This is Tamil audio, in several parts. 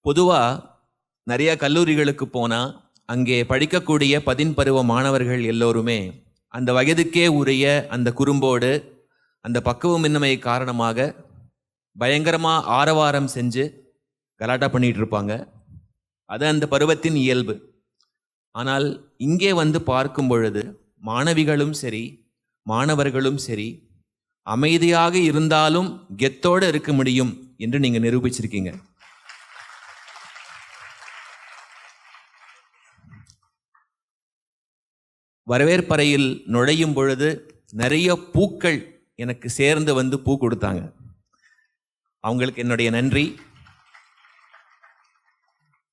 பொதுவாக நிறைய கல்லூரிகளுக்கு போனால் அங்கே படிக்கக்கூடிய பதின்பருவ மாணவர்கள் எல்லோருமே அந்த வயதுக்கே உரிய அந்த குறும்போடு அந்த பக்குவமின்மை காரணமாக பயங்கரமாக ஆரவாரம் செஞ்சு கலாட்டா பண்ணிகிட்டு இருப்பாங்க. அது அந்த பருவத்தின் இயல்பு. ஆனால் இங்கே வந்து பார்க்கும் பொழுது மாணவிகளும் சரி மாணவர்களும் சரி அமைதியாக இருந்தாலும் கெத்தோடு இருக்க முடியும் என்று நீங்கள் நிரூபிச்சிருக்கீங்க. வரவேற்பறையில் நுழையும் பொழுது நிறைய பூக்கள் எனக்கு சேர்ந்து வந்து பூ கொடுத்தாங்க. அவங்களுக்கு என்னுடைய நன்றி.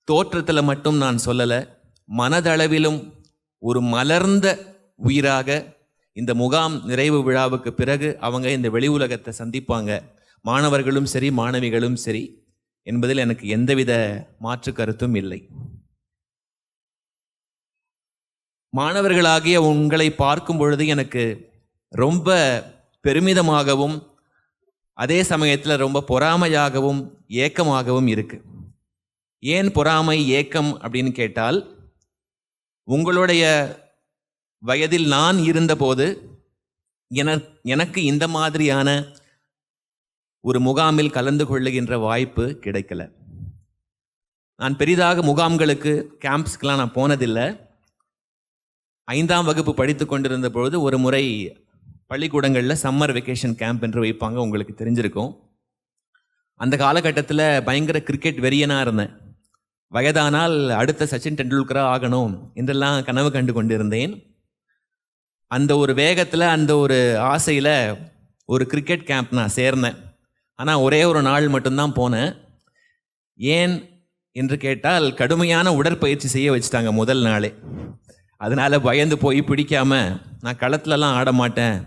தோற்றத்தில் மட்டும் நான் சொல்லலை, மனதளவிலும் ஒரு மலர்ந்த உயிராக இந்த முகாம் நிறைவு விழாவுக்கு பிறகு அவங்க இந்த வெளி உலகத்தை சந்திப்பாங்க, மாணவர்களும் சரி மாணவிகளும் சரி என்பதில் எனக்கு எந்தவித மாற்று கருத்தும் இல்லை. மாணவர்களாகிய உங்களை பார்க்கும் பொழுது எனக்கு ரொம்ப பெருமிதமாகவும் அதே சமயத்தில் ரொம்ப பொறாமையாகவும் ஏக்கமாகவும் இருக்கு. ஏன் பொறாமை ஏக்கம் அப்படின்னு கேட்டால், உங்களுடைய வயதில் நான் இருந்தபோது எனக்கு இந்த மாதிரியான ஒரு முகாமில் கலந்து கொள்ளுகின்ற வாய்ப்பு கிடைக்கல. நான் பெரிதாக முகாம்களுக்கு கேம்ப்ஸ்க்கெலாம் நான் போனதில்லை. 5ஆம் வகுப்பு படித்து கொண்டிருந்த பொழுது ஒரு முறை பள்ளிக்கூடங்களில் சம்மர் வெக்கேஷன் கேம்ப் என்று வைப்பாங்க, உங்களுக்கு தெரிஞ்சிருக்கும். அந்த காலகட்டத்தில் பயங்கர கிரிக்கெட் வெறியனாக இருந்தேன். வயதானால் அடுத்த சச்சின் டெண்டுல்கராக ஆகணும் என்றெல்லாம் கனவு கண்டு கொண்டிருந்தேன். அந்த ஒரு வேகத்தில் அந்த ஒரு ஆசையில் ஒரு கிரிக்கெட் கேம்ப் நான் சேர்ந்தேன். ஆனால் ஒரே ஒரு நாள் மட்டும்தான் போனேன். ஏன் என்று கேட்டால், கடுமையான உடற்பயிற்சி செய்ய வச்சுட்டாங்க முதல் நாளே. அதனால் பயந்து போய் பிடிக்காம, நான் களத்துலலாம் ஆட மாட்டேன்,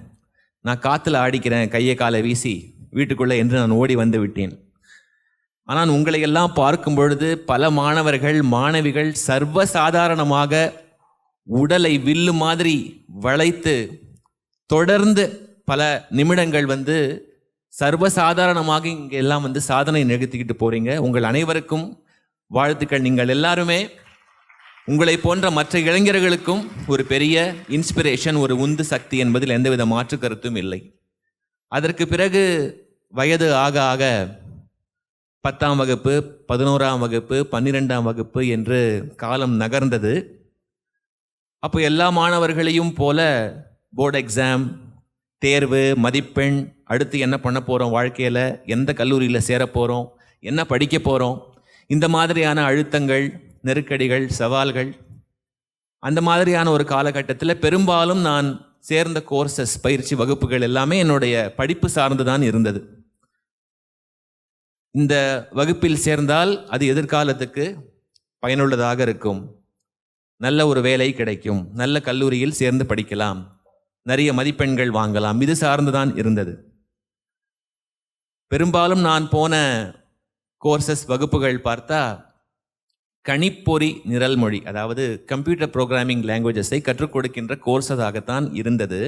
நான் காற்றுல ஆடிக்கிறேன் கையை காலை வீசி வீட்டுக்குள்ளே என்று நான் ஓடி வந்து விட்டேன். ஆனால் உங்களை எல்லாம் பார்க்கும் பொழுது பல மாணவர்கள் மாணவிகள் சர்வசாதாரணமாக உடலை வில்லு மாதிரி வளைத்து தொடர்ந்து பல நிமிடங்கள் வந்து சர்வசாதாரணமாக இங்கே எல்லாம் வந்து சாதனை நிகழ்த்திக்கிட்டு போறீங்க. உங்கள் அனைவருக்கும் வாழ்த்துக்கள். நீங்கள் எல்லாருமே உங்களை போன்ற மற்ற இளைஞர்களுக்கும் ஒரு பெரிய இன்ஸ்பிரேஷன், ஒரு உந்து சக்தி என்பதில் எந்தவித மாற்று கருத்தும் இல்லை. அதற்கு பிறகு வயது ஆக ஆக 10ஆம் வகுப்பு 11ஆம் வகுப்பு 12ஆம் வகுப்பு என்று காலம் நகர்ந்தது. அப்போ எல்லா மாணவர்களையும் போல போர்டு எக்ஸாம், தேர்வு, மதிப்பெண், அடுத்து என்ன பண்ண போகிறோம் வாழ்க்கையில், எந்த கல்லூரியில் சேர போகிறோம், என்ன படிக்க போகிறோம், இந்த மாதிரியான அழுத்தங்கள், நெருக்கடிகள், சவால்கள். அந்த மாதிரியான ஒரு காலகட்டத்தில் பெரும்பாலும் நான் சேர்ந்த கோர்சஸ், பயிற்சி வகுப்புகள் எல்லாமே என்னுடைய படிப்பு சார்ந்து தான் இருந்தது. இந்த வகுப்பில் சேர்ந்தால் அது எதிர்காலத்துக்கு பயனுள்ளதாக இருக்கும், நல்ல ஒரு வேலை கிடைக்கும், நல்ல கல்லூரியில் சேர்ந்து படிக்கலாம், நிறைய மதிப்பெண்கள் வாங்கலாம், இது சார்ந்து தான் இருந்தது. பெரும்பாலும் நான் போன கோர்சஸ் வகுப்புகள் பார்த்தா கணிப்பொறி நிரல்மொழி, அதாவது கம்ப்யூட்டர் ப்ரோக்ராமிங் லாங்குவேஜஸை கற்றுக் கொடுக்கின்ற கோர்ஸஸாகத்தான் இருந்தது.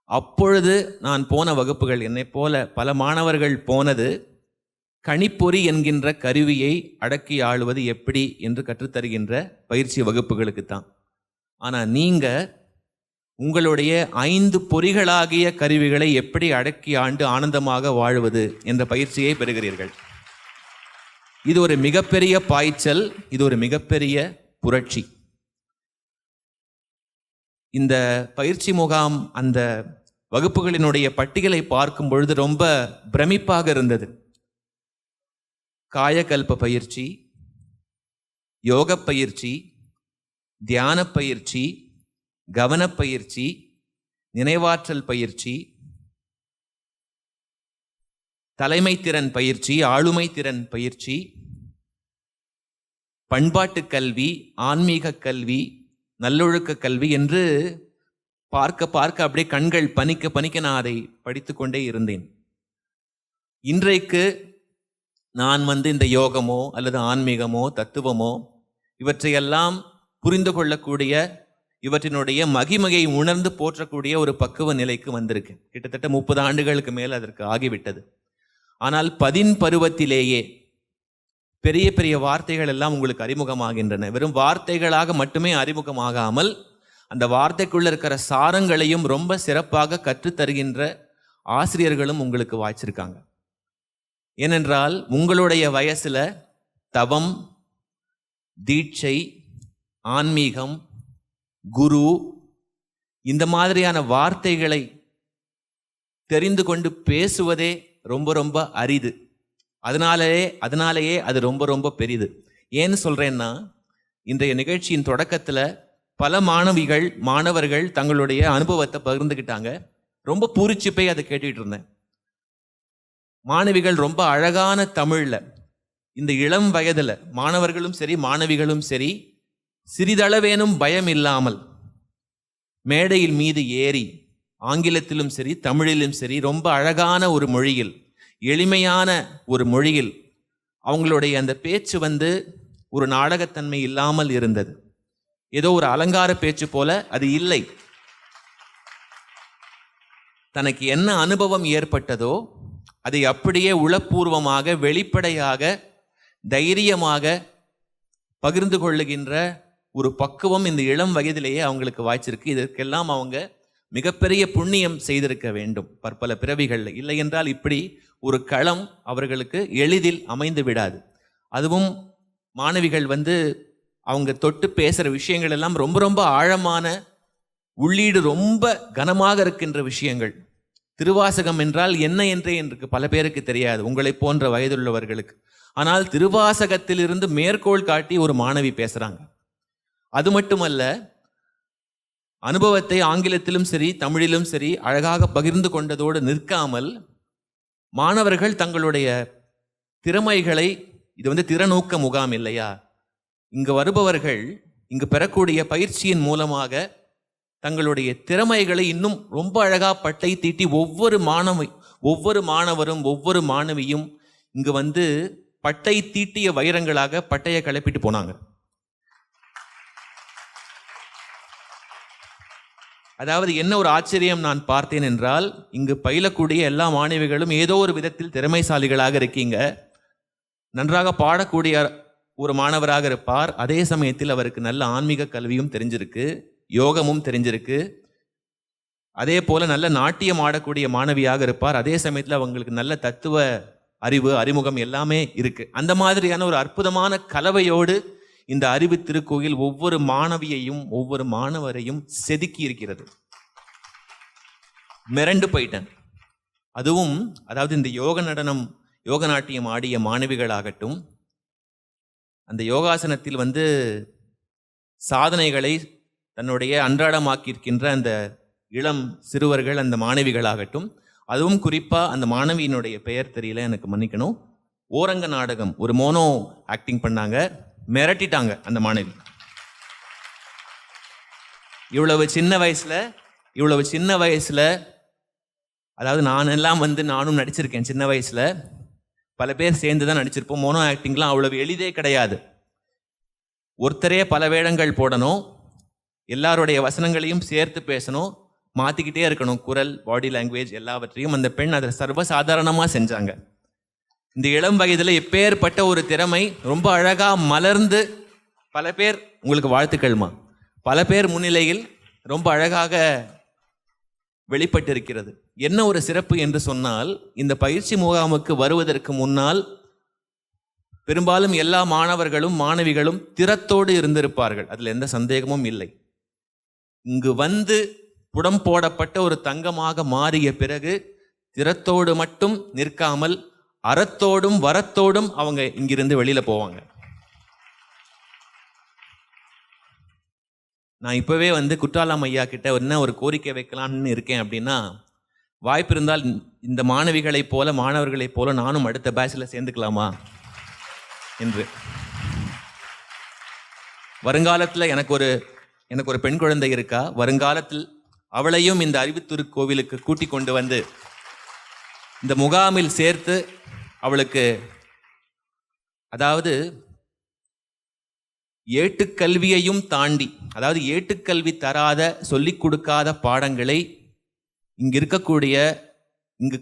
அப்பொழுது நான் போன வகுப்புகள், என்னை போல பல மாணவர்கள் போனது கணிப்பொறி என்கின்ற கருவியை அடக்கி ஆளுவது எப்படி என்று கற்றுத்தருகின்ற பயிற்சி வகுப்புகளுக்கு தான். ஆனால் நீங்கள் உங்களுடைய 5 பொறிகளாகிய கருவிகளை எப்படி அடக்கி ஆண்டு ஆனந்தமாக வாழுவது என்ற பயிற்சியை பெறுகிறீர்கள். இது ஒரு மிகப்பெரிய பாய்ச்சல், இது ஒரு மிகப்பெரிய புரட்சி. இந்த பயிற்சி முகாம் அந்த வகுப்புகளினுடைய பட்டியலை பார்க்கும் பொழுது ரொம்ப பிரமிப்பாக இருந்தது. காயகல்ப பயிற்சி, யோக பயிற்சி, தியான பயிற்சி, கவனப்பயிற்சி, நினைவாற்றல் பயிற்சி, தலைமை திறன் பயிற்சி, ஆளுமை திறன் பயிற்சி, பண்பாட்டு கல்வி, ஆன்மீக கல்வி, நல்லொழுக்க கல்வி என்று பார்க்க பார்க்க அப்படியே கண்கள் பனிக்க பனிக்க நான் அதை படித்து கொண்டே இருந்தேன். இன்றைக்கு நான் இந்த யோகமோ அல்லது ஆன்மீகமோ தத்துவமோ இவற்றையெல்லாம் புரிந்து கொள்ளக்கூடிய, இவற்றினுடைய மகிமையை உணர்ந்து போற்றக்கூடிய ஒரு பக்குவ நிலைக்கு வந்திருக்கேன். கிட்டத்தட்ட 30 ஆண்டுகளுக்கு மேல் அதற்கு ஆகிவிட்டது. ஆனால் 10 பருவத்திலேயே பெரிய பெரிய வார்த்தைகள் எல்லாம் உங்களுக்கு அறிமுகமாகின்றன. வெறும் வார்த்தைகளாக மட்டுமே அறிமுகமாகாமல் அந்த வார்த்தைக்குள்ள இருக்கிற சாரங்களையும் ரொம்ப சிறப்பாக கற்றுத்தருகின்ற ஆசிரியர்களும் உங்களுக்கு வாய்ச்சிருக்காங்க. ஏனென்றால் உங்களுடைய வயசுல தவம், தீட்சை, ஆன்மீகம், குரு இந்த மாதிரியான வார்த்தைகளை தெரிந்து கொண்டு பேசுவதே ரொம்ப ரொம்ப அரிது. அதனாலேயே அது ரொம்ப ரொம்ப பெரிது. ஏன்னு சொல்றேன்னா, இன்றைய நிகழ்ச்சியின் தொடக்கத்துல பல மாணவர்கள் தங்களுடைய அனுபவத்தை பகிர்ந்துக்கிட்டாங்க. ரொம்ப பூரிச்சு போய் அதை கேட்டுட்டு இருந்தேன். மாணவிகள் ரொம்ப அழகான தமிழ்ல இந்த இளம் வயதுல மாணவர்களும் சரி மாணவிகளும் சரி சிறிதளவேனும் பயம் இல்லாமல் மேடையில் மீது ஏறி ஆங்கிலத்திலும் சரி தமிழிலும் சரி ரொம்ப அழகான ஒரு மொழியில், எளிமையான ஒரு மொழியில் அவங்களுடைய அந்த பேச்சு ஒரு நாடகத்தன்மை இல்லாமல் இருந்தது. ஏதோ ஒரு அலங்கார பேச்சு போல அது இல்லை. தனக்கு என்ன அனுபவம் ஏற்பட்டதோ அதை அப்படியே உளப்பூர்வமாக, வெளிப்படையாக, தைரியமாக பகிர்ந்து கொள்ளுகின்ற ஒரு பக்குவம் இந்த இளம் வயதிலேயே அவங்களுக்கு வாய்ச்சிருக்கு. இதற்கெல்லாம் அவங்க மிகப்பெரிய புண்ணியம் செய்திருக்க வேண்டும் பற்பல பிறவிகள்ல. இல்லை என்றால் இப்படி ஒரு களம் அவர்களுக்கு எளிதில் அமைந்து விடாது. அதுவும் மாணவிகள் அவங்க தொட்டு பேசுற விஷயங்கள் எல்லாம் ரொம்ப ரொம்ப ஆழமான, உள்ளீடு ரொம்ப கனமாக இருக்கின்ற விஷயங்கள். திருவாசகம் என்றால் என்ன என்றே என்று பல பேருக்கு தெரியாது, உங்களை போன்ற வயதுள்ளவர்களுக்கு. ஆனால் திருவாசகத்திலிருந்து மேற்கோள் காட்டி ஒரு மாணவி பேசுறாங்க. அது மட்டுமல்ல, அனுபவத்தை ஆங்கிலத்திலும் சரி தமிழிலும் சரி அழகாக பகிர்ந்து கொண்டதோடு நிற்காமல் மாணவர்கள் தங்களுடைய திறமைகளை, இது திறநோக்க முகாம் இல்லையா, இங்கு வருபவர்கள் இங்கு பெறக்கூடிய பயிற்சியின் மூலமாக தங்களுடைய திறமைகளை இன்னும் ரொம்ப அழகா பட்டை தீட்டி ஒவ்வொரு மாணவரும் ஒவ்வொரு மாணவியும் இங்கு பட்டை தீட்டிய வைரங்களாக பட்டையை கிளப்பிட்டு போனாங்க. அதாவது என்ன ஒரு ஆச்சரியம் நான் பார்த்தேன் என்றால், இங்கு பயிலக்கூடிய எல்லா மாணவிகளும் ஏதோ ஒரு விதத்தில் திறமைசாலிகளாக இருக்கீங்க. நன்றாக பாடக்கூடிய ஒரு மாணவராக இருப்பார். அதே சமயத்தில் அவருக்கு நல்ல ஆன்மீக கல்வியும் தெரிஞ்சிருக்கு, யோகமும் தெரிஞ்சிருக்கு. அதே போல நல்ல நாட்டியம் ஆடக்கூடிய மாணவியாக இருப்பார். அதே சமயத்தில் அவங்களுக்கு நல்ல தத்துவ அறிவு, அறிமுகம் எல்லாமே இருக்கு. அந்த மாதிரியான ஒரு அற்புதமான கலவையோடு இந்த அறிவு திருக்கோயில் ஒவ்வொரு மாணவியையும் ஒவ்வொரு மாணவரையும் செதுக்கி இருக்கிறது. மிரண்டு போயிட்டேன். அதுவும் அதாவது இந்த யோக நாட்டியம் ஆடிய மாணவிகளாகட்டும், அந்த யோகாசனத்தில் சாதனைகளை தன்னுடைய அன்றாடமாக்கியிருக்கின்ற அந்த இளம் சிறுவர்கள், அந்த மாணவிகளாகட்டும், அதுவும் குறிப்பா அந்த மாணவியினுடைய பெயர் தெரியல, எனக்கு மன்னிக்கணும். ஓரங்க நாடகம் ஒரு மோனோ ஆக்டிங் பண்ணாங்க, மிரட்டிட்டாங்க அந்த மாணவி. இவ்வளவு சின்ன வயசுல அதாவது நானும் நடிச்சிருக்கேன். சின்ன வயசுல பல பேர் சேர்ந்து தான் நடிச்சிருப்போம். மோனோ ஆக்டிங்லாம் அவ்வளவு எளிதே கிடையாது. ஒருத்தரே பல வேடங்கள் போடணும், எல்லாருடைய வசனங்களையும் சேர்த்து பேசணும், மாத்திக்கிட்டே இருக்கணும், குரல், பாடி லாங்குவேஜ் எல்லாவற்றையும். அந்த பெண் அதை சர்வசாதாரணமா செஞ்சாங்க. இந்த இளம் வயதுல எப்பேற்பட்ட ஒரு திறமை ரொம்ப அழகா மலர்ந்து, பல பேர் உங்களுக்கு வாழ்த்துக்கள்மா, பல பேர் முன்னிலையில் ரொம்ப அழகாக வெளிப்பட்டிருக்கிறது. என்ன ஒரு சிறப்பு என்று சொன்னால், இந்த பயிற்சி முகாமுக்கு வருவதற்கு முன்னால் பெரும்பாலும் எல்லா மாணவர்களும் மாணவிகளும் திறத்தோடு இருந்திருப்பார்கள், அதுல எந்த சந்தேகமும் இல்லை. இங்கு புடம் போடப்பட்ட ஒரு தங்கமாக மாறிய பிறகு திறத்தோடு மட்டும் நிற்காமல் அறத்தோடும் வரத்தோடும் அவங்க இங்கிருந்து வெளியில போவாங்க. நான் இப்பவே குற்றாலம் ஐயா கிட்ட என்ன ஒரு கோரிக்கை வைக்கலாம்னு இருக்கேன் அப்படின்னா, வாய்ப்பு இருந்தால் இந்த மாணவிகளைப் போல மாணவர்களைப் போல நானும் அடுத்த பேட்ச்ல சேர்ந்துக்கலாமா என்று. வருங்காலத்தில் எனக்கு ஒரு பெண் குழந்தை இருக்கா. வருங்காலத்தில் அவளையும் இந்த அறிவுத்திருக்கோவிலுக்கு கூட்டிக் கொண்டு இந்த முகாமில் சேர்த்து அவளுக்கு, அதாவது ஏட்டுக்கல்வியையும் தாண்டி, அதாவது ஏட்டுக்கல்வி தராத, சொல்லிக் கொடுக்காத பாடங்களை இங்கு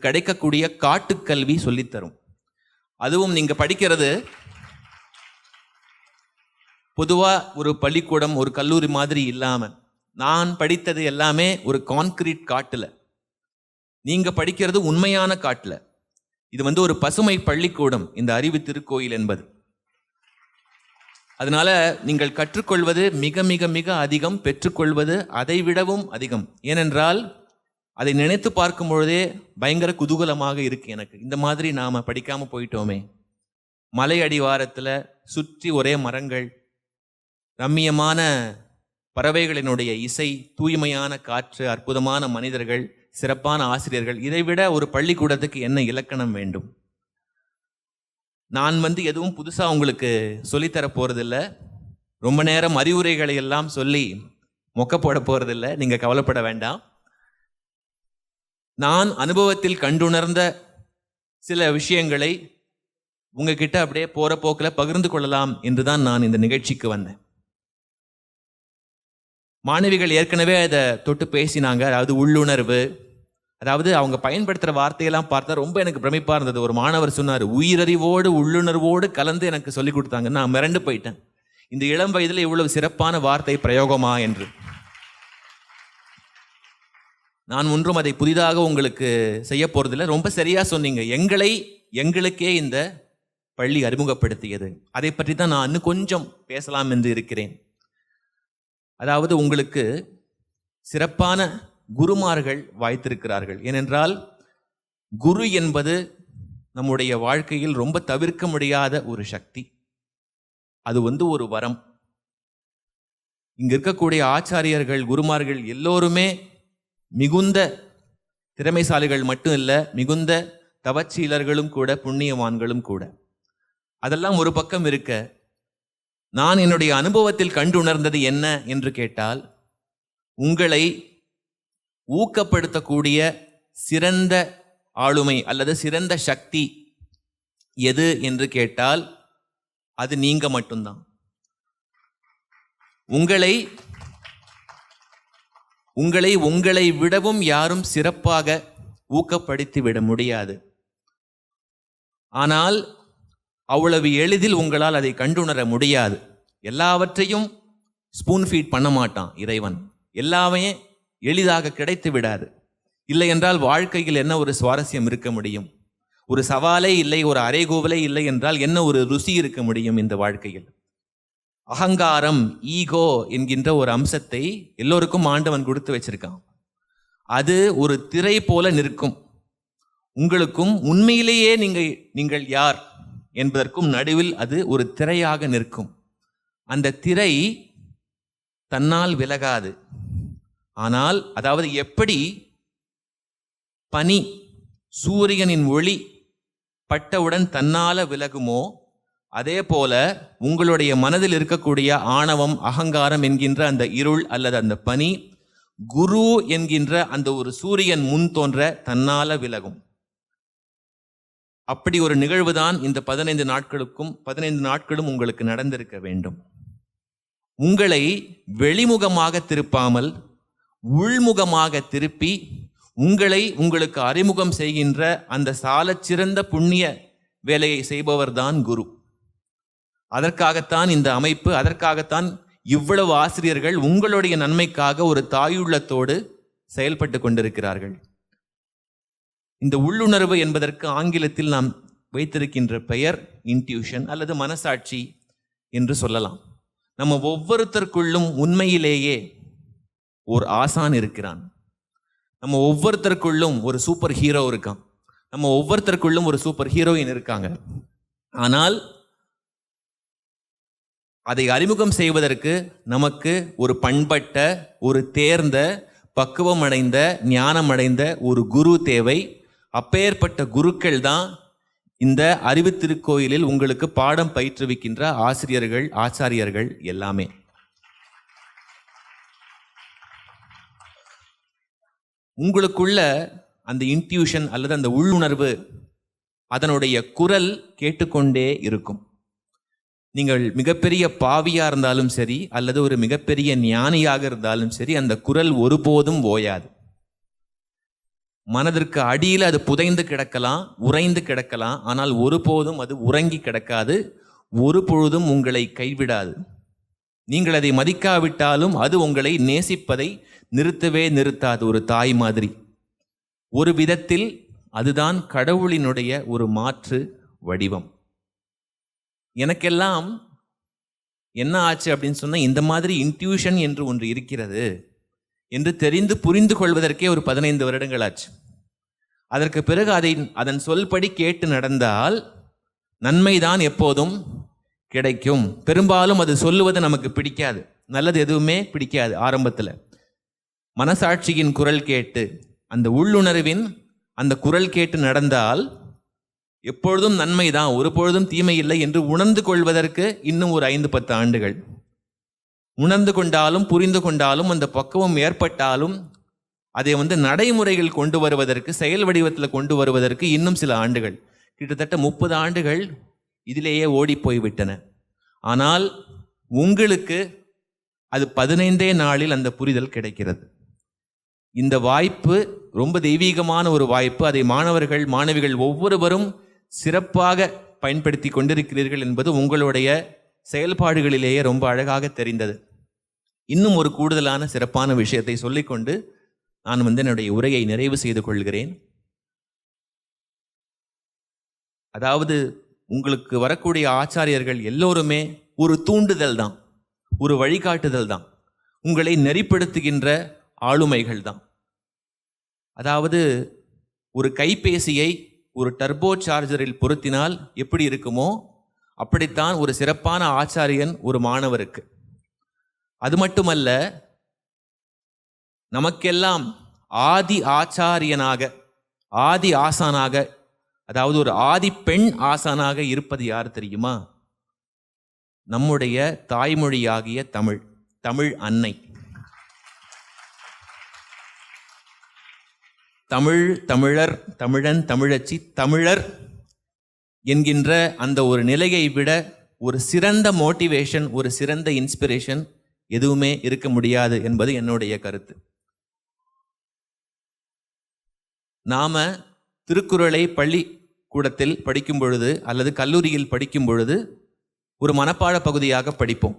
கிடைக்கக்கூடிய காட்டுக்கல்வி சொல்லித்தரும். அதுவும் நீங்க படிக்கிறது பொதுவாக ஒரு பள்ளிக்கூடம் ஒரு கல்லூரி மாதிரி இல்லாமல் நான் படித்தது எல்லாமே ஒரு கான்கிரீட் காட்டில், நீங்கள் படிக்கிறது உண்மையான காட்டில். இது ஒரு பசுமை பள்ளிக்கூடம், இந்த அறிவு திருக்கோயில் என்பது. அதனால நீங்கள் கற்றுக்கொள்வது மிக மிக மிக அதிகம், பெற்றுக்கொள்வது அதை விடவும் அதிகம். ஏனென்றால் அதை நினைத்து பார்க்கும் பொழுதே பயங்கர குதூகலமாக இருக்கு எனக்கு. இந்த மாதிரி நாம படிக்காம போயிட்டோமே. மலை அடிவாரத்தில் சுற்றி ஒரே மரங்கள், ரம்மியமான பறவைகளினுடைய இசை, தூய்மையான காற்று, அற்புதமான மனிதர்கள், சிறப்பான ஆசிரியர்கள். இதைவிட ஒரு பள்ளிக்கூடத்துக்கு என்ன இலக்கணம் வேண்டும்? நான் எதுவும் புதுசாக உங்களுக்கு சொல்லித்தர போகிறதில்ல. ரொம்ப நேரம் அறிவுரைகளை எல்லாம் சொல்லி மொக்க போட போகிறதில்ல, நீங்கள் கவலைப்பட வேண்டாம். நான் அனுபவத்தில் கண்டுணர்ந்த சில விஷயங்களை உங்ககிட்ட அப்படியே போகிற போக்கில் பகிர்ந்து கொள்ளலாம் என்றுதான் நான் இந்த நிகழ்ச்சிக்கு வந்தேன். மாணவிகள் ஏற்கனவே அதை தொட்டு பேசினாங்க. அதாவது உள்ளுணர்வு, அதாவது அவங்க பயன்படுத்துகிற வார்த்தையெல்லாம் பார்த்தா ரொம்ப எனக்கு பிரமிப்பாக இருந்தது. ஒரு மாணவர் சொன்னார், உயிரறிவோடு உள்ளுணர்வோடு கலந்து எனக்கு சொல்லிக் கொடுத்தாங்க. நான் மிரண்டு போயிட்டேன். இந்த இளம் வயதில் இவ்வளவு சிறப்பான வார்த்தை பிரயோகமா என்று. நான் ஒன்றும் அதை புதிதாக உங்களுக்கு செய்ய போறதில்லை. ரொம்ப சரியா சொன்னீங்க. எங்களுக்கே இந்த பள்ளி அறிமுகப்படுத்தியது. அதை பற்றி தான் நான் இன்னும் கொஞ்சம் பேசலாம் என்று இருக்கிறேன். அதாவது உங்களுக்கு சிறப்பான குருமார்கள் வாய்த்திருக்கிறார்கள். ஏனென்றால் குரு என்பது நம்முடைய வாழ்க்கையில் ரொம்ப தவிர்க்க முடியாத ஒரு சக்தி. அது ஒரு வரம். இங்க இருக்கக்கூடிய ஆச்சாரியர்கள், குருமார்கள் எல்லோருமே மிகுந்த திறமைசாலிகள் மட்டும் இல்லை, மிகுந்த தவச்சீலர்களும் கூட, புண்ணியவான்களும் கூட. அதெல்லாம் ஒரு பக்கம் இருக்க, நான் என்னுடைய அனுபவத்தில் கண்டுணர்ந்தது என்ன என்று கேட்டால், உங்களை ஊக்கப்படுத்தக்கூடிய சிறந்த ஆளுமை அல்லது சிறந்த சக்தி எது என்று கேட்டால் அது நீங்க மட்டும்தான். உங்களை விடவும் யாரும் சிறப்பாக ஊக்கப்படுத்தி விட முடியாது. ஆனால் அவ்வளவு எளிதில் உங்களால் அதை கண்டுணர முடியாது. எல்லாவற்றையும் ஸ்பூன் ஃபீட் பண்ண மாட்டான் இறைவன். எல்லாமே எளிதாக கிடைத்து விடாது. இல்லை என்றால் வாழ்க்கையில் என்ன ஒரு சுவாரஸ்யம் இருக்க முடியும்? ஒரு சவாலே இல்லை, ஒரு அரைகோவலே இல்லை என்றால் என்ன ஒரு ருசி இருக்க முடியும் இந்த வாழ்க்கையில்? அகங்காரம், ஈகோ என்கின்ற ஒரு அம்சத்தை எல்லோருக்கும் ஆண்டவன் கொடுத்து வச்சிருக்கான். அது ஒரு திரை போல நிற்கும். உங்களுக்கும் உண்மையிலேயே நீங்கள் யார் என்பதற்கும் நடுவில் அது ஒரு திரையாக நிற்கும். அந்த திரை தன்னால் விலகாது. ஆனால் அதாவது எப்படி பனி சூரியனின் ஒளி பட்டவுடன் தன்னால விலகுமோ, அதே போல உங்களுடைய மனதில் இருக்கக்கூடிய ஆணவம், அகங்காரம் என்கின்ற அந்த இருள் அல்லது அந்த பனி குரு என்கின்ற அந்த ஒரு சூரியன் முன் தோன்ற தன்னால விலகும். அப்படி ஒரு நிகழ்வுதான் இந்த 15 நாட்களும் உங்களுக்கு நடந்திருக்க வேண்டும். உங்களை வெளிமுகமாக திருப்பாமல் உள்முகமாக திருப்பி உங்களுக்கு அறிமுகம் செய்கின்ற அந்த சாலச்சிறந்த புண்ணிய வேலையை செய்பவர்தான் குரு. அதற்காகத்தான் இந்த அமைப்பு, அதற்காகத்தான் இவ்வளவு ஆசிரியர்கள் உங்களுடைய நன்மைக்காக ஒரு தாயுள்ளத்தோடு செயல்பட்டு கொண்டிருக்கிறார்கள். இந்த உள்ளுணர்வு என்பதற்கு ஆங்கிலத்தில் நாம் வைத்திருக்கின்ற பெயர் இன்ட்யூஷன் அல்லது மனசாட்சி என்று சொல்லலாம். நம்ம ஒவ்வொருத்தருக்குள்ளும் உண்மையிலேயே ஒரு ஆசான் இருக்கிறான். நம்ம ஒவ்வொருத்தருக்குள்ளும் ஒரு சூப்பர் ஹீரோ இருக்கான். நம்ம ஒவ்வொருத்தருக்குள்ளும் ஒரு சூப்பர் ஹீரோயின் இருக்காங்க. ஆனால் அதை அறிமுகம் செய்வதற்கு நமக்கு ஒரு பண்பட்ட, ஒரு தேர்ந்த, பக்குவம் அடைந்த, ஞானம் அடைந்த ஒரு குரு தேவை. அப்பேற்பட்ட குருக்கள் தான் இந்த அறிவு திருக்கோயிலில் உங்களுக்கு பாடம் பயிற்றுவிக்கின்ற ஆசிரியர்கள், ஆச்சாரியர்கள் எல்லாமே. உங்களுக்குள்ள அந்த இன்ட்யூஷன் அல்லது அந்த உள்ளுணர்வு, அதனுடைய குரல் கேட்டுக்கொண்டே இருக்கும். நீங்கள் மிகப்பெரிய பாவியா இருந்தாலும் சரி அல்லது ஒரு மிகப்பெரிய ஞானியாக இருந்தாலும் சரி, அந்த குரல் ஒருபோதும் ஓயாது. மனதிற்கு அடியில் அது புதைந்து கிடக்கலாம், உறைந்து கிடக்கலாம். ஆனால் ஒருபோதும் அது உறங்கி கிடக்காது. ஒரு பொழுதும் உங்களை கைவிடாது. நீங்கள் அதை மதிக்காவிட்டாலும் அது உங்களை நேசிப்பதை நிறுத்தவே நிறுத்தாது. ஒரு தாய் மாதிரி. ஒரு விதத்தில் அதுதான் கடவுளினுடைய ஒரு மாற்று வடிவம். எனக்கெல்லாம் என்ன ஆச்சு அப்படின்னு சொன்னால், இந்த மாதிரி இன்ட்யூஷன் என்று ஒன்று இருக்கிறது என்று தெரிந்து புரிந்து கொள்வதற்கே ஒரு 15 வருடங்கள் ஆச்சு. அதற்கு பிறகு அதன் சொல்படி கேட்டு நடந்தால் நன்மைதான் எப்போதும் கிடைக்கும். பெரும்பாலும் அது சொல்லுவது நமக்கு பிடிக்காது, நல்லது எதுவுமே பிடிக்காது. ஆரம்பத்தில் மனசாட்சியின் குரல் கேட்டு, அந்த உள்ளுணர்வின் அந்த குரல் கேட்டு நடந்தால் எப்பொழுதும் நன்மைதான், ஒரு பொழுதும் தீமை இல்லை என்று உணர்ந்து கொள்வதற்கு இன்னும் ஒரு 5-10 ஆண்டுகள். உணர்ந்து கொண்டாலும் புரிந்து கொண்டாலும் அந்த பக்குவம் ஏற்பட்டாலும் அதை நடைமுறைகள் கொண்டு வருவதற்கு, செயல் வடிவத்தில் கொண்டு வருவதற்கு இன்னும் சில ஆண்டுகள், கிட்டத்தட்ட 30 ஆண்டுகள் இதிலேயே ஓடி போய்விட்டன. ஆனால் உங்களுக்கு அது 15 நாளில் அந்த புரிதல் கிடைக்கிறது. இந்த வாய்ப்பு ரொம்ப தெய்வீகமான ஒரு வாய்ப்பு. அதை மாணவர்கள் மாணவிகள் ஒவ்வொருவரும் சிறப்பாக பயன்படுத்தி கொண்டிருக்கிறீர்கள் என்பது உங்களுடைய செயல்பாடுகளிலேயே ரொம்ப அழகாக தெரிந்தது. இன்னும் ஒரு கூடுதலான சிறப்பான விஷயத்தை சொல்லிக்கொண்டு நான் என்னுடைய உரையை நிறைவு செய்து கொள்கிறேன். அதாவது உங்களுக்கு வரக்கூடிய ஆச்சாரியர்கள் எல்லோருமே ஒரு தூண்டுதல் தான், ஒரு வழிகாட்டுதல் தான், உங்களை நெறிப்படுத்துகின்ற ஆளுமைகள் தான். அதாவது ஒரு கைபேசியை ஒரு டர்போ சார்ஜரில் பொருத்தினால் எப்படி இருக்குமோ அப்படித்தான் ஒரு சிறப்பான ஆச்சாரியன் ஒரு மாணவருக்கு. அது மட்டுமல்ல, நமக்கெல்லாம் ஆதி ஆச்சாரியனாக, ஆதி ஆசானாக, அதாவது ஒரு ஆதி பெண் ஆசானாக இருப்பது யார் தெரியுமா? நம்முடைய தாய்மொழியாகிய தமிழ், தமிழ் அன்னை. தமிழ், தமிழர், தமிழன், தமிழச்சி, தமிழர் என்கின்ற அந்த ஒரு நிலையை விட ஒரு சிறந்த மோட்டிவேஷன், ஒரு சிறந்த இன்ஸ்பிரேஷன் எதுவுமே இருக்க முடியாது என்பது என்னுடைய கருத்து. நாம திருக்குறளை பள்ளிக்கூடத்தில் படிக்கும் பொழுது அல்லது கல்லூரியில் படிக்கும் பொழுது ஒரு மனப்பாட பகுதியாக படிப்போம்.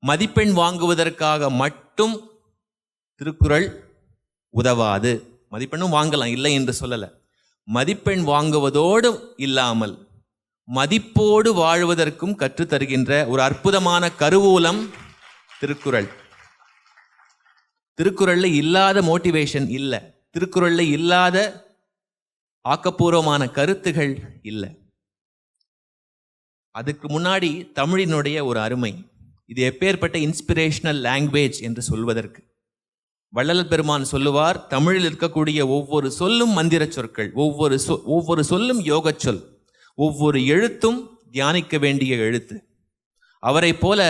மதிப்பெண் வாங்குவதற்காக மட்டும் திருக்குறள் உதவாது. மதிப்பெண்ணும் வாங்கலாம், இல்லை என்று சொல்லல. மதிப்பெண் வாங்குவதோடு இல்லாமல் மதிப்போடு வாழ்வதற்கும் கற்றுத்தருகின்ற ஒரு அற்புதமான கருவூலம் திருக்குறள். திருக்குறள்ல இல்லாத மோட்டிவேஷன் இல்லை, திருக்குறள்ல இல்லாத ஆக்கப்பூர்வமான கருத்துகள் இல்லை. அதுக்கு முன்னாடி தமிழினுடைய ஒரு அருமை, இது எப்பேற்பட்ட இன்ஸ்பிரேஷனல் லாங்குவேஜ் என்று சொல்வதற்கு. வள்ளல் பெருமான் சொல்லுவார், தமிழில் இருக்கக்கூடிய ஒவ்வொரு சொல்லும் மந்திர சொற்கள், ஒவ்வொரு சொல்லும் யோக சொல், ஒவ்வொரு எழுத்தும் தியானிக்க வேண்டிய எழுத்து. அவரை போல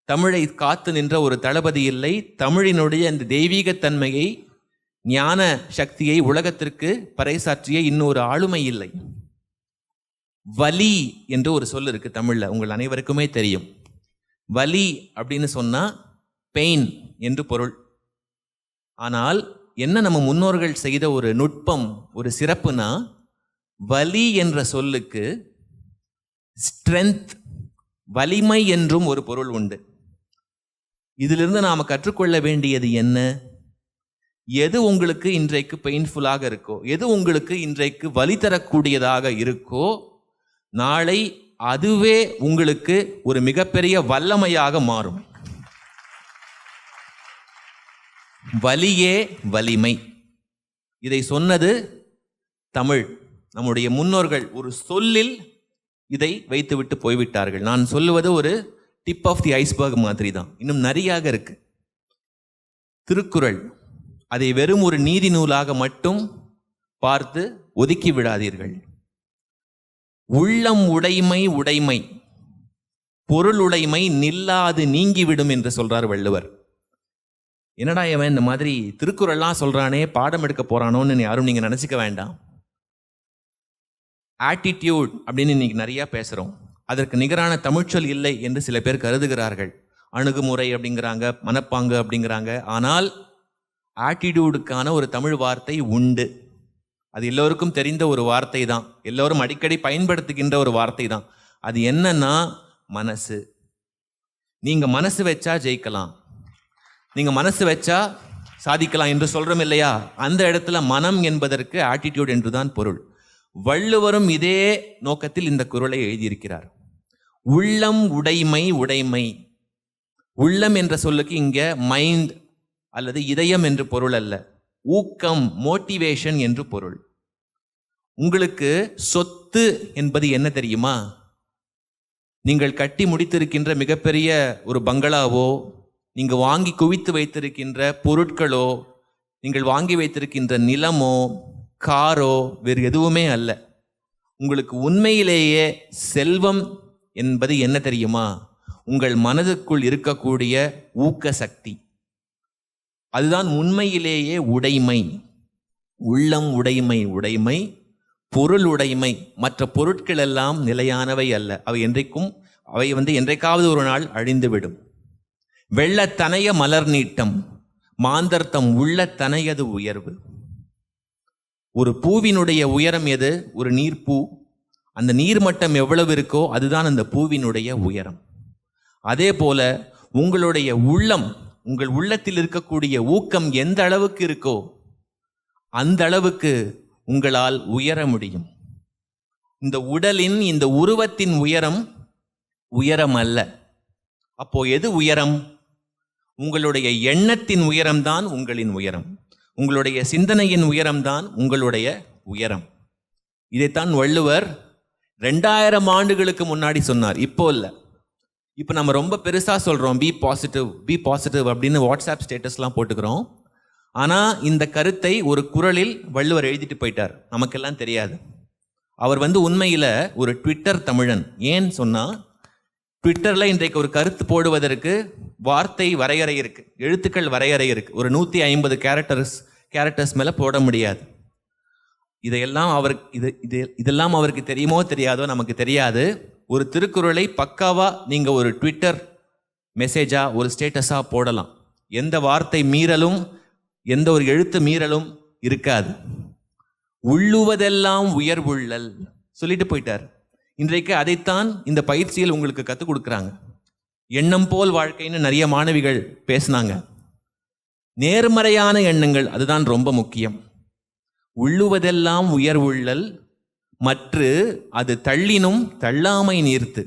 தமிழை காத்து நின்ற ஒரு தளபதி இல்லை. தமிழினுடைய இந்த தெய்வீகத்தன்மையை, ஞான சக்தியை உலகத்திற்கு பறைசாற்றிய இன்னொரு ஆளுமை இல்லை. வலி என்று ஒரு சொல் இருக்கு தமிழ்ல, உங்கள் அனைவருக்குமே தெரியும். வலி அப்படின்னு சொன்னா பெயின் என்று பொருள். ஆனால் என்ன நம்ம முன்னோர்கள் செய்த ஒரு நுட்பம், ஒரு சிறப்புனா, வலி என்ற சொல்லுக்கு ஸ்ட்ரென்த், வலிமை என்றும் ஒரு பொருள் உண்டு. இதிலிருந்து நாம கற்றுக்கொள்ள வேண்டியது என்ன? எது உங்களுக்கு இன்றைக்கு பெயின்ஃபுல்லாக இருக்கோ, எது உங்களுக்கு இன்றைக்கு வலி தரக்கூடியதாக இருக்கோ, நாளை அதுவே உங்களுக்கு ஒரு மிகப்பெரிய வல்லமையாக மாறும். வலியே வலிமை. இதை சொன்னது தமிழ். நம்முடைய முன்னோர்கள் ஒரு சொல்லில் இதை வைத்துவிட்டு போய்விட்டார்கள். நான் சொல்லுவது ஒரு டிப் ஆஃப் தி ஐஸ்பர்க் மாதிரி தான், இன்னும் நிறையாக இருக்கு. திருக்குறள், அதை வெறும் ஒரு நீதி நூலாக மட்டும் பார்த்து ஒதுக்கி விடாதீர்கள். உள்ளம் உடைமை, உடைமை பொருள் உடைமை நில்லாது நீங்கிவிடும் என்று சொல்றார் வள்ளுவர். என்னடா இவன் இந்த மாதிரி திருக்குறள்லாம் சொல்றானே, பாடம் எடுக்க போறானோன்னு யாரும் நீங்க நினைச்சுக்க வேண்டாம். ஆட்டிடியூட் அப்படின்னு இன்னைக்கு நிறைய பேசுறோம். அதற்கு நிகரான தமிழ்ச்சொல் இல்லை என்று சில பேர் கருதுகிறார்கள். அணுகுமுறை அப்படிங்கிறாங்க, மனப்பாங்கு அப்படிங்கிறாங்க. ஆனால் ஆட்டிடியூடுக்கான ஒரு தமிழ் வார்த்தை உண்டு. அது எல்லோருக்கும் தெரிந்த ஒரு வார்த்தை தான், எல்லோரும் அடிக்கடி பயன்படுத்துகின்ற ஒரு வார்த்தை தான். அது என்னன்னா மனசு. நீங்க மனசு வச்சா ஜெயிக்கலாம், நீங்க மனசு வச்சா சாதிக்கலாம் என்று சொல்றோம் இல்லையா? அந்த இடத்துல மனம் என்பதற்கு ஆட்டிடியூட் என்றுதான் பொருள். வள்ளுவரும் இதே நோக்கத்தில் இந்த குறளை எழுதியிருக்கிறார். உள்ளம் உடைமை. உடைமை, உள்ளம் என்ற சொல்லுக்கு இங்க மைண்ட் அல்லது இதயம் என்று பொருள் அல்ல, ஊக்கம், மோட்டிவேஷன் என்று பொருள். உங்களுக்கு சொத்து என்பது என்ன தெரியுமா? நீங்கள் கட்டி முடித்திருக்கின்ற மிகப்பெரிய ஒரு பங்களாவோ, நீங்க வாங்கி குவித்து வைத்திருக்கின்ற பொருட்களோ, நீங்கள் வாங்கி வைத்திருக்கின்ற நிலமோ, காரோ, வேறு எதுவுமே அல்ல. உங்களுக்கு உண்மையிலேயே செல்வம் என்பது என்ன தெரியுமா? உங்கள் மனதுக்குள் இருக்கக்கூடிய ஊக்க சக்தி. அதுதான் உண்மையிலேயே உடைமை. உள்ளம் உடைமை. உடைமை, பொருள் உடைமை. மற்ற பொருட்கள் எல்லாம் நிலையானவை அல்ல, அவை என்றைக்காவது ஒரு நாள் அழிந்துவிடும். வெள்ளத்தனைய மலர் நீட்டம், மாந்தர்த்தம் உள்ளத்தனையது உயர்வு. ஒரு பூவினுடைய உயரம் எது? ஒரு நீர்ப்பூ. அந்த நீர்மட்டம் எவ்வளவு இருக்கோ அதுதான் அந்த பூவினுடைய உயரம். அதே போல உங்களுடைய உள்ளம், உங்கள் உள்ளத்தில் இருக்கக்கூடிய ஊக்கம் எந்த அளவுக்கு இருக்கோ அந்த அளவுக்கு உங்களால் உயர முடியும். இந்த உடலின், இந்த உருவத்தின் உயரம் அல்ல. அப்போ எது உயரம்? உங்களுடைய எண்ணத்தின் உயரம்தான் உங்களின் உயரம். உங்களுடைய சிந்தனையின் உயரம்தான் உங்களுடைய உயரம். இதைத்தான் வள்ளுவர் 2000 ஆண்டுகளுக்கு முன்னாடி சொன்னார். இப்போ இல்லை. இப்போ நம்ம ரொம்ப பெருசா சொல்றோம், பி பாசிட்டிவ் அப்படின்னு வாட்ஸ்அப் ஸ்டேட்டஸ்லாம் போட்டுக்கிறோம். ஆனா இந்த கருத்தை ஒரு குறளில் வள்ளுவர் எழுதிட்டு போயிட்டார், நமக்கெல்லாம் தெரியாது. அவர் உண்மையில ஒரு ட்விட்டர் தமிழன். ஏன் சொன்னா, ட்விட்டர்ல இன்றைக்கு ஒரு கருத்து போடுவதற்கு வார்த்தை வரையறை இருக்கு, எழுத்துக்கள் வரையறை இருக்கு. ஒரு 150 கேரக்டர்ஸ் மேல போட முடியாது. இதெல்லாம் அவருக்கு தெரியுமோ தெரியாதோ நமக்கு தெரியாது. ஒரு திருக்குறளை பக்காவா நீங்க ஒரு ட்விட்டர் மெசேஜா, ஒரு ஸ்டேட்டஸா போடலாம். எந்த வார்த்தை மீறலும், எந்த ஒரு எழுத்து மீறலும் இருக்காது. உள்ளுவதெல்லாம் உயர்வுள்ளல் சொல்லிட்டு போயிட்டார். இன்றைக்கு அதைத்தான் இந்த பயிற்சியில் உங்களுக்கு கற்றுக் கொடுக்குறாங்க. எண்ணம் போல் வாழ்க்கைன்னு நிறைய மாணவிகள் பேசினாங்க. நேர்மறையான எண்ணங்கள், அதுதான் ரொம்ப முக்கியம். உள்ளுவதெல்லாம் உயர்வுள்ளல் மற்று அது தள்ளினும் தள்ளாமை நீர்த்து.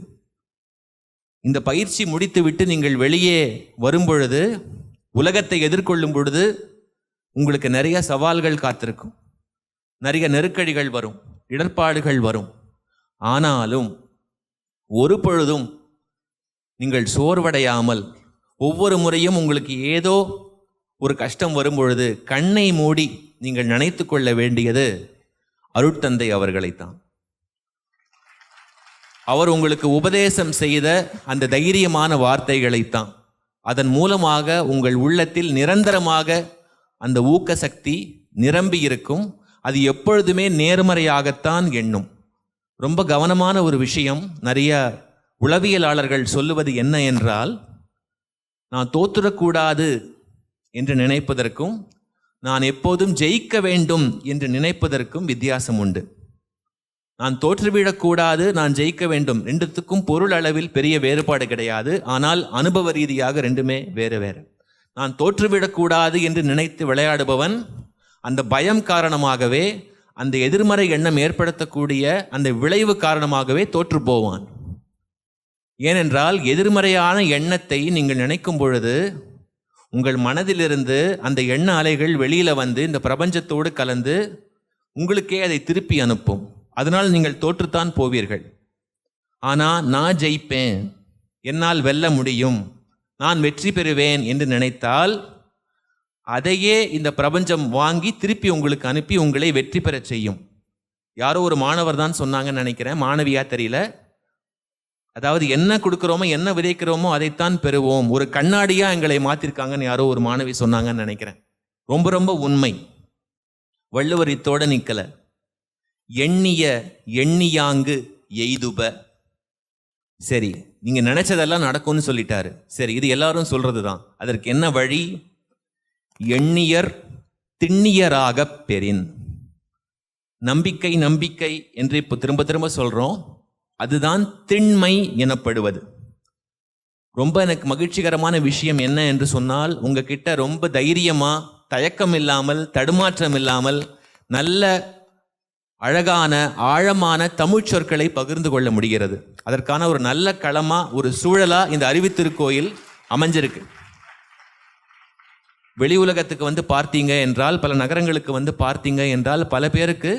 இந்த பயிற்சி முடித்துவிட்டு நீங்கள் வெளியே வரும்பொழுது, உலகத்தை எதிர்கொள்ளும் பொழுது உங்களுக்கு நிறைய சவால்கள் காத்திருக்கும், நிறைய நெருக்கடிகள் வரும், இடர்பாடுகள் வரும். ஆனாலும் ஒரு பொழுதும் நீங்கள் சோர்வடையாமல், ஒவ்வொரு முறையும் உங்களுக்கு ஏதோ ஒரு கஷ்டம் வரும் பொழுது கண்ணை மூடி நீங்கள் நினைத்து கொள்ள வேண்டியது அருட்தந்தை அவர்களைத்தான். அவர் உங்களுக்கு உபதேசம் செய்த அந்த தைரியமான வார்த்தைகளைத்தான். அதன் மூலமாக உங்கள் உள்ளத்தில் நிரந்தரமாக அந்த ஊக்க சக்தி நிரம்பி இருக்கும். அது எப்பொழுதுமே நேர்மறையாகத்தான் எண்ணும். ரொம்ப கவனமான ஒரு விஷயம், நிறைய உளவியலாளர்கள் சொல்லுவது என்ன என்றால், நான் தோற்றுடக்கூடாது என்று நினைப்பதற்கும் நான் எப்போதும் ஜெயிக்க வேண்டும் என்று நினைப்பதற்கும் வித்தியாசம் உண்டு. நான் தோற்றுவிடக்கூடாது, நான் ஜெயிக்க வேண்டும், ரெண்டுத்துக்கும் பொருள் அளவில் பெரிய வேறுபாடு கிடையாது. ஆனால் அனுபவ ரீதியாக ரெண்டுமே வேறு வேறு. நான் தோற்றுவிடக்கூடாது என்று நினைத்து விளையாடுபவன் அந்த பயம் காரணமாகவே, அந்த எதிர்மறை எண்ணம் ஏற்படுத்தக்கூடிய அந்த விளைவு காரணமாகவே தோற்று போவான். ஏனென்றால் எதிர்மறையான எண்ணத்தை நீங்கள் நினைக்கும் பொழுது உங்கள் மனதிலிருந்து அந்த எண்ண அலைகள் வெளியில இந்த பிரபஞ்சத்தோடு கலந்து உங்களுக்கே அதை திருப்பி அனுப்பும். அதனால் நீங்கள் தோற்றுத்தான் போவீர்கள். ஆனா நான் ஜெயிப்பேன், என்னால் வெல்ல முடியும், நான் வெற்றி பெறுவேன் என்று நினைத்தால் அதையே இந்த பிரபஞ்சம் வாங்கி திருப்பி உங்களுக்கு அனுப்பி உங்களை வெற்றி பெற செய்யும். யாரோ ஒரு மாணவர் தான் சொன்னாங்கன்னு நினைக்கிறேன், மாணவியா தெரியல. அதாவது என்ன கொடுக்குறோமோ, என்ன விதைக்கிறோமோ அதைத்தான் பெறுவோம். ஒரு கண்ணாடியா எங்களை மாத்திருக்காங்கன்னு யாரோ ஒரு மாணவி சொன்னாங்கன்னு நினைக்கிறேன். ரொம்ப ரொம்ப உண்மை. வள்ளுவர் இத்தோட நிக்கல. எண்ணிய எண்ணியாங்கு எய்துப. சரி, நீங்க நினைச்சதெல்லாம் நடக்கும்னு சொல்லிட்டாரு. சரி, இது எல்லாரும் சொல்றதுதான். அதற்கு என்ன வழி? எண்ணியர் திண்ணியராக பெறின். நம்பிக்கை நம்பிக்கை என்று இப்போ திரும்ப திரும்ப சொல்றோம். அதுதான் திண்மை எனப்படுவது. ரொம்ப எனக்கு மகிழ்ச்சிகரமான விஷயம் என்ன என்று சொன்னால், உங்ககிட்ட ரொம்ப தைரியமா, தயக்கம் இல்லாமல், தடுமாற்றம் இல்லாமல், நல்ல அழகான ஆழமான தமிழ் சொற்களை பகிர்ந்து கொள்ள முடிகிறது. அதற்கான ஒரு நல்ல களமா, ஒரு சூழலா இந்த அறிவித்திருக்கோயில் அமைஞ்சிருக்கு. வெளி உலகத்துக்கு வந்து பார்த்தீங்க என்றால், பல நகரங்களுக்கு வந்து பார்த்தீங்க என்றால், பல பேருக்கு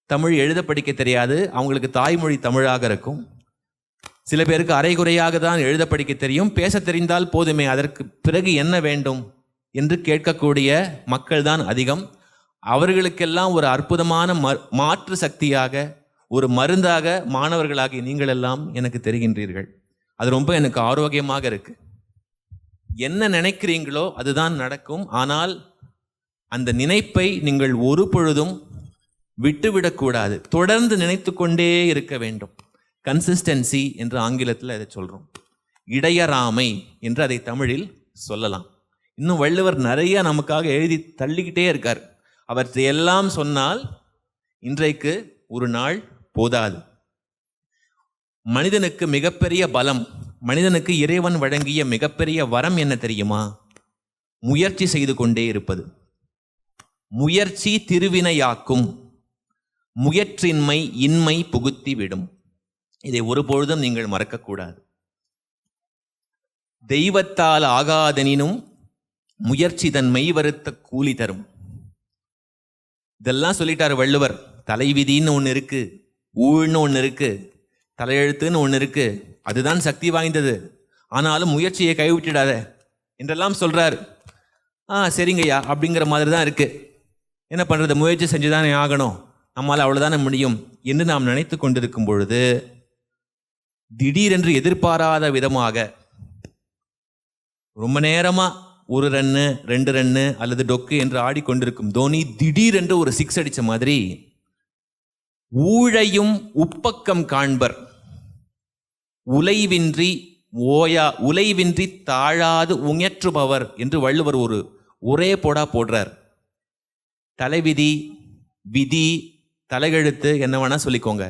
தமிழ் எழுத படிக்க தெரியாது. அவங்களுக்கு தாய்மொழி தமிழாக இருக்கும். சில பேருக்கு அரைகுறையாக தான் எழுத படிக்க தெரியும். பேச தெரிந்தால் போதுமே, அதற்கு பிறகு என்ன வேண்டும் என்று கேட்கக்கூடிய மக்கள் தான் அதிகம். அவர்களுக்கெல்லாம் ஒரு அற்புதமான மாற்று சக்தியாக, ஒரு மருந்தாக மாணவர்களாகி நீங்கள் எல்லாம் எனக்கு தெரிகின்றீர்கள். அது ரொம்ப எனக்கு ஆரோக்கியமாக இருக்கு. என்ன நினைக்கிறீங்களோ அதுதான் நடக்கும். ஆனால் அந்த நினைப்பை நீங்கள் ஒரு பொழுதும் விட்டுவிடக்கூடாது. தொடர்ந்து நினைத்து கொண்டே இருக்க வேண்டும். கன்சிஸ்டன்சி என்று ஆங்கிலத்தில் அதை சொல்றோம். இடையறாமை என்று அதை தமிழில் சொல்லலாம். இன்னும் வள்ளுவர் நிறைய நமக்காக எழுதி தள்ளிக்கிட்டே இருக்கார். அவற்றையெல்லாம் சொன்னால் இன்றைக்கு ஒரு நாள் போதாது. மனிதனுக்கு மிகப்பெரிய பலம், மனிதனுக்கு இறைவன் வழங்கிய மிகப்பெரிய வரம் என்ன தெரியுமா? முயற்சி செய்து கொண்டே இருப்பது. முயற்சி திருவினையாக்கும், முயற்சின்மை இன்மை புகுத்தி விடும். இதை ஒருபொழுதும் நீங்கள் மறக்கக்கூடாது. தெய்வத்தால் ஆகாதெனினும் முயற்சி தன் மெய் வருத்த கூலி தரும். இதெல்லாம் சொல்லிட்டார் வள்ளுவர். தலைவிதின்னு ஒன்று இருக்கு, ஊழ்னு ஒன்று இருக்கு, தலையெழுத்துன்னு ஒன்று இருக்கு, அதுதான் சக்தி வாய்ந்தது. ஆனாலும் முயற்சியை கைவிட்டுடாத என்றெல்லாம் சொல்றாரு. சரிங்கய்யா அப்படிங்கிற மாதிரி தான் இருக்கு. என்ன பண்றது, முயற்சி செஞ்சுதானே ஆகணும், நம்மால் அவ்வளவுதானே முடியும் என்று நாம் நினைத்து கொண்டிருக்கும் பொழுது, திடீரென்று எதிர்பாராத விதமாக ரொம்ப நேரமா ஒரு ரன்னு 2 ரன்னு அல்லது டொக்கு என்று ஆடிக்கொண்டிருக்கும் தோனி திடீரென்று ஒரு 6 அடிச்ச மாதிரி, ஊழையும் உப்பக்கம் காண்பர் உலைவின்றி உலைவின்றி தாழாது உயற்றுபவர் என்று வள்ளுவர் ஒரு ஒரே போடுறார். தலைவிதி, விதி, தலையெழுத்து என்ன வேணா சொல்லிக்கோங்க,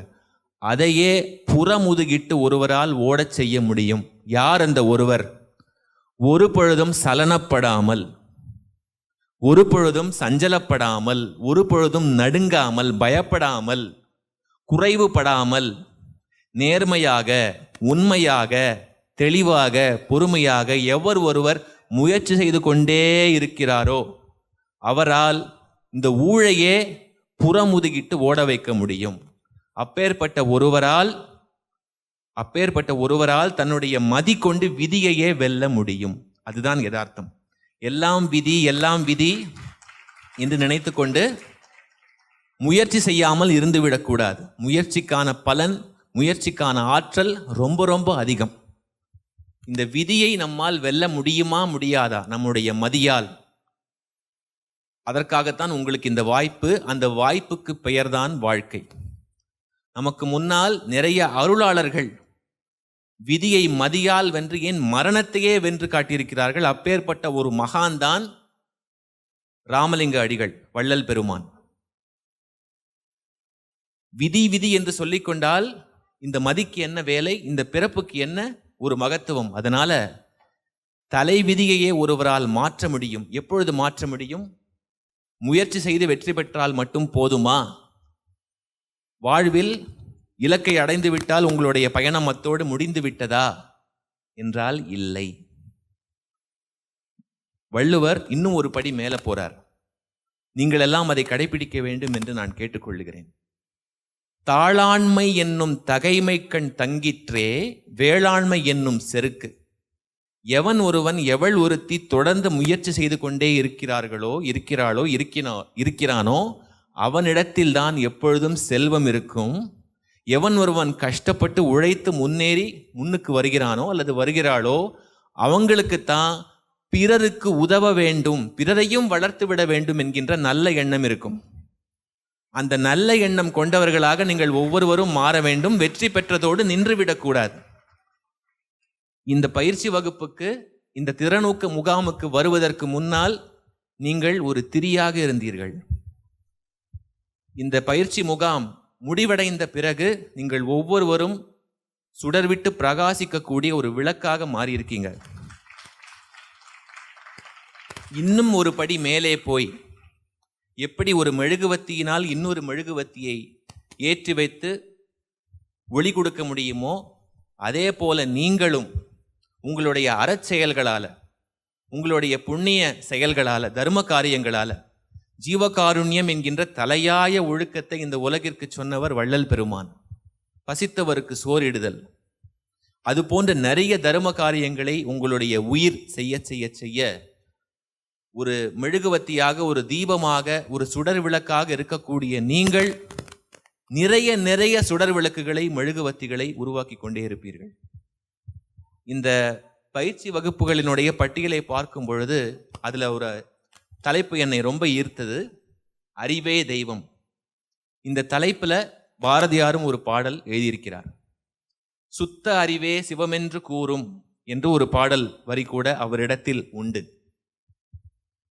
அதையே புறமுதுகிட்டு ஒருவரால் ஓடச் செய்ய முடியும். யார் அந்த ஒருவர்? ஒரு பொழுதும் சலனப்படாமல், ஒரு பொழுதும் சஞ்சலப்படாமல், ஒரு பொழுதும் நடுங்காமல், பயப்படாமல், குறைவுபடாமல், நேர்மையாக, உண்மையாக, தெளிவாக, பொறுமையாக எவர் ஒருவர் முயற்சி செய்து கொண்டே இருக்கிறாரோ அவரால் இந்த ஊழையே புறமுதுகிட்டு ஓட வைக்க முடியும். அப்பேற்பட்ட ஒருவரால் தன்னுடைய மதி கொண்டு விதியையே வெல்ல முடியும். அதுதான் யதார்த்தம். எல்லாம் விதி, எல்லாம் விதி என்று நினைத்து கொண்டு முயற்சி செய்யாமல் இருந்துவிடக்கூடாது. முயற்சிக்கான பலன், முயற்சிக்கான ஆற்றல் ரொம்ப ரொம்ப அதிகம். இந்த விதியை நம்மால் வெல்ல முடியுமா முடியாதா? நம்முடைய மதியால். அதற்காகத்தான் உங்களுக்கு இந்த வாய்ப்பு. அந்த வாய்ப்புக்கு பெயர்தான் வாழ்க்கை. நமக்கு முன்னால் நிறைய அருளாளர்கள் விதியை மதியால் வென்று, ஏன் மரணத்தையே வென்று காட்டியிருக்கிறார்கள். அப்பேற்பட்ட ஒரு மகான் தான் ராமலிங்க அடிகள், வள்ளல் பெருமான். விதி விதி என்று சொல்லிக் கொண்டால் இந்த மதிக்கு என்ன வேலை, இந்த பிறப்புக்கு என்ன ஒரு மகத்துவம். அதனால தலை விதியையே ஒருவரால் மாற்ற முடியும். எப்பொழுது மாற்ற முடியும்? முயற்சி செய்து வெற்றி பெற்றால் மட்டும் போதுமா? வாழ்வில் இலக்கை அடைந்து விட்டால் உங்களுடைய பயணம் அத்தோடு முடிந்து விட்டதா என்றால் இல்லை. வள்ளுவர் இன்னும் ஒரு படி மேல போறார். நீங்கள் எல்லாம் அதை கடைபிடிக்க வேண்டும் என்று நான் கேட்டுக்கொள்கிறேன். தாளாண்மை என்னும் தகைமை கண் தங்கிற்றே வேளாண்மை என்னும் செருக்கு. எவன் ஒருவன் எவள் ஒருத்தி தொடர்ந்து முயற்சி செய்து கொண்டே இருக்கிறானோ அவனிடத்தில் தான் எப்பொழுதும் செல்வம் இருக்கும். எவன் ஒருவன் கஷ்டப்பட்டு உழைத்து முன்னேறி முன்னுக்கு வருகிறானோ அல்லது வருகிறாளோ அவங்களுக்குத்தான் பிறருக்கு உதவ வேண்டும், பிறரையும் வளர்த்து விட வேண்டும் என்கின்ற நல்ல எண்ணம் இருக்கும். அந்த நல்ல எண்ணம் கொண்டவர்களாக நீங்கள் ஒவ்வொருவரும் மாற வேண்டும். வெற்றி பெற்றதோடு நின்றுவிடக்கூடாது. இந்த பயிற்சி வகுப்புக்கு, இந்த திறனூக்க முகாமுக்கு வருவதற்கு முன்னால் நீங்கள் ஒரு திரியாக இருந்தீர்கள். இந்த பயிற்சி முகாம் முடிவடைந்த பிறகு நீங்கள் ஒவ்வொருவரும் சுடர்விட்டு பிரகாசிக்கக்கூடிய ஒரு விளக்காக மாறி இருக்கீங்க. இன்னும் ஒரு படி மேலே போய் எப்படி ஒரு மெழுகுவத்தியினால் இன்னொரு மெழுகுவத்தியை ஏற்றி வைத்து ஒளி கொடுக்க முடியுமோ, அதே போல நீங்களும் உங்களுடைய அறச்செயல்களால, உங்களுடைய புண்ணிய செயல்களால, தர்ம காரியங்களால ஜீவகாருண்யம் என்கின்ற தலையாய ஒழுக்கத்தை இந்த உலகிற்கு சொன்னவர் வள்ளல் பெருமான். பசித்தவருக்கு சோறிடுதல், அது போன்ற நிறைய தர்ம காரியங்களை உங்களுடைய உயிர் செய்ய செய்ய செய்ய ஒரு மெழுகுவத்தியாக, ஒரு தீபமாக, ஒரு சுடர் விளக்காக இருக்கக்கூடிய நீங்கள் நிறைய நிறைய சுடர் விளக்குகளை, மெழுகுவத்திகளை உருவாக்கி கொண்டே இருப்பீர்கள். இந்த பயிற்சி வகுப்புகளினுடைய பட்டியலை பார்க்கும் பொழுது அதுல ஒரு தலைப்பு என்னை ரொம்ப ஈர்த்தது, அறிவே தெய்வம். இந்த தலைப்புல பாரதியாரும் ஒரு பாடல் எழுதியிருக்கிறார். சுத்த அறிவே சிவமென்று கூறும் என்று ஒரு பாடல் வரி கூட அவரிடத்தில் உண்டு.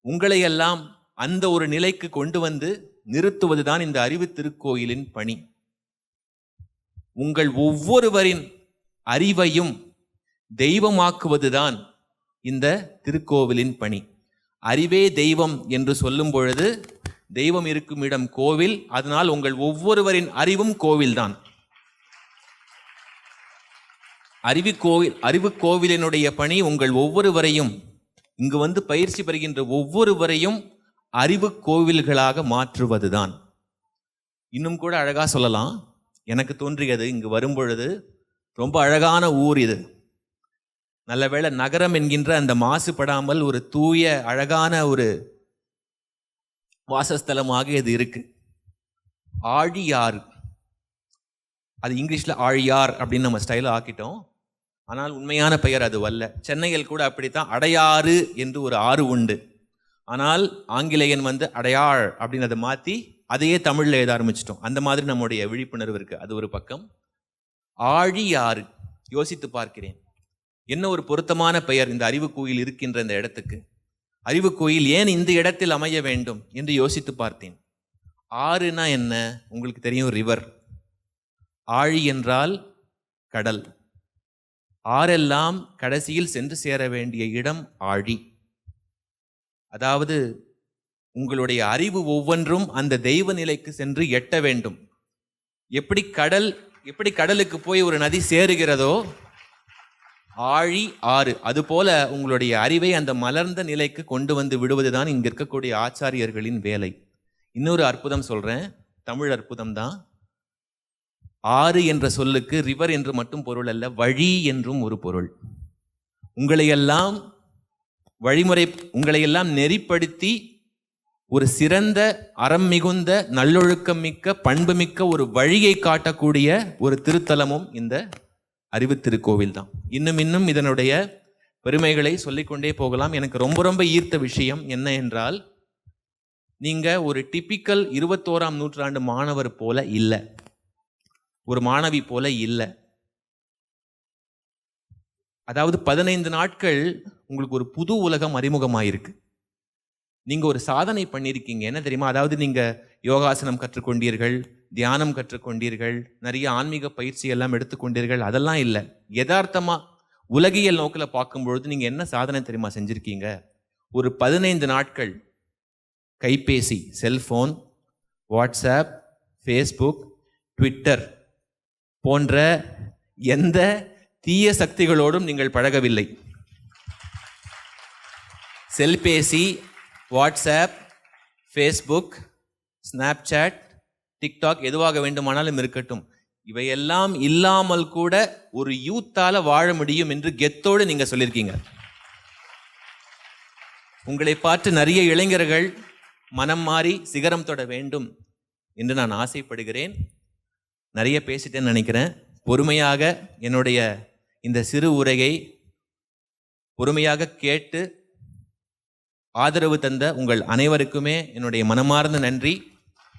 உங்களையெல்லாம் அந்த ஒரு நிலைக்கு கொண்டு வந்து நிறுத்துவதுதான் இந்த அறிவு திருக்கோயிலின் பணி. உங்கள் ஒவ்வொருவரின் அறிவையும் தெய்வமாக்குவதுதான் இந்த திருக்கோவிலின் பணி. அறிவே தெய்வம் என்று சொல்லும் பொழுது தெய்வம் இருக்கும் இடம் கோவில், அதனால் உங்கள் ஒவ்வொருவரின் அறிவும் கோவில்தான். அறிவு கோவிலினுடைய பணி உங்கள் ஒவ்வொருவரையும், இங்கு வந்து பயிற்சி பெறுகின்ற ஒவ்வொருவரையும் அறிவு கோவில்களாக மாற்றுவதுதான். இன்னும் கூட அழகா சொல்லலாம், எனக்கு தோன்றியது இங்கு வரும்பொழுது, ரொம்ப அழகான ஊர் இது. நல்லவேளை நகரம் என்கின்ற அந்த மாசுபடாமல் ஒரு தூய அழகான ஒரு வாசஸ்தலமாக இது இருக்கு. ஆழியாறு, அது இங்கிலீஷ்ல ஆழியார் அப்படின்னு நம்ம ஸ்டைல ஆக்கிட்டோம். ஆனால் உண்மையான பெயர் அது அல்ல. சென்னையில் கூட அப்படித்தான் அடையாறு என்று ஒரு ஆறு உண்டு. ஆனால் ஆங்கிலேயன் வந்து அடையாள் அப்படின்னு அதை மாற்றி அதையே தமிழில் எழுத ஆரம்பிச்சிட்டோம். அந்த மாதிரி நம்முடைய விழிப்புணர்வு இருக்கு. அது ஒரு பக்கம். ஆழியாறு, யோசித்து பார்க்கிறேன், என்ன ஒரு பொருத்தமான பெயர் இந்த அறிவு கோயில் இருக்கின்ற இந்த இடத்துக்கு. அறிவு கோயில் ஏன் இந்த இடத்தில் அமைய வேண்டும் என்று யோசித்து பார்த்தேன். ஆறுனா என்ன உங்களுக்கு தெரியும், ரிவர். ஆழி என்றால் கடல். ஆறெல்லாம் கடைசியில் சென்று சேர வேண்டிய இடம் ஆழி. அதாவது உங்களுடைய அறிவு ஒவ்வொன்றும் அந்த தெய்வ நிலைக்கு சென்று எட்ட வேண்டும். எப்படி கடலுக்கு போய் ஒரு நதி சேருகிறதோ, ஆழி ஆறு, அதுபோல உங்களுடைய அறிவை அந்த மலர்ந்த நிலைக்கு கொண்டு வந்து விடுவதுதான் இங்க இருக்கக்கூடிய ஆச்சாரியர்களின் வேலை. இன்னொரு அற்புதம் சொல்றேன், தமிழ் அற்புதம் தான். ஆறு என்ற சொல்லுக்கு ரிவர் என்று மட்டும் பொருள் அல்ல, வழி என்றும் ஒரு பொருள். உங்களையெல்லாம் நெறிப்படுத்தி ஒரு சிறந்த அறம் மிகுந்த நல்லொழுக்கம் மிக்க பண்பு மிக்க ஒரு வழியை காட்டக்கூடிய ஒரு திருத்தலமும் இந்த அறிவு திருக்கோவில் தான். இன்னும் இதனுடைய பெருமைகளை சொல்லிக்கொண்டே போகலாம். எனக்கு ரொம்ப ரொம்ப ஈர்த்த விஷயம் என்ன என்றால், நீங்க ஒரு டிபிக்கல் 21ஆம் நூற்றாண்டு மாணவர் போல இல்லை, ஒரு மாணவி போல இல்லை. அதாவது 15 நாட்கள் உங்களுக்கு ஒரு புது உலகம் அறிமுகமாயிருக்கு. நீங்க ஒரு சாதனை பண்ணியிருக்கீங்க. என்ன தெரியுமா? அதாவது நீங்க யோகாசனம் கற்றுக்கொண்டீர்கள், தியானம் கற்றுக்கொண்டீர்கள், நிறைய ஆன்மீக பயிற்சி எல்லாம் எடுத்துக்கொண்டீர்கள். அதெல்லாம் இல்லை. யதார்த்தமா உலகியல் நோக்கில் பார்க்கும்பொழுது நீங்க என்ன சாதனை தெரியுமா செஞ்சிருக்கீங்க? ஒரு 15 நாட்கள் கைபேசி, செல்போன், வாட்ஸ்அப், ஃபேஸ்புக், ட்விட்டர் போன்ற எந்த தீய சக்திகளோடும் நீங்கள் பழகவில்லை. செல்பேசி, வாட்ஸ்அப், ஃபேஸ்புக், ஸ்னாப்சாட், டிக்டாக் எதுவாக வேண்டுமானாலும் இருக்கட்டும், இவையெல்லாம் இல்லாமல் கூட ஒரு யூத்தால வாழ முடியும் என்று கெத்தோடு நீங்க சொல்லியிருக்கீங்க. உங்களை பார்த்து நிறைய இளைஞர்கள் மனம் மாறி சிகரம் தொட வேண்டும் என்று நான் ஆசைப்படுகிறேன். நிறைய பேசிட்டேன்னு நினைக்கிறேன். பொறுமையாக என்னுடைய இந்த சிறு உரையை பொறுமையாக கேட்டு ஆதரவு தந்த உங்கள் அனைவருக்குமே என்னுடைய மனமார்ந்த நன்றி.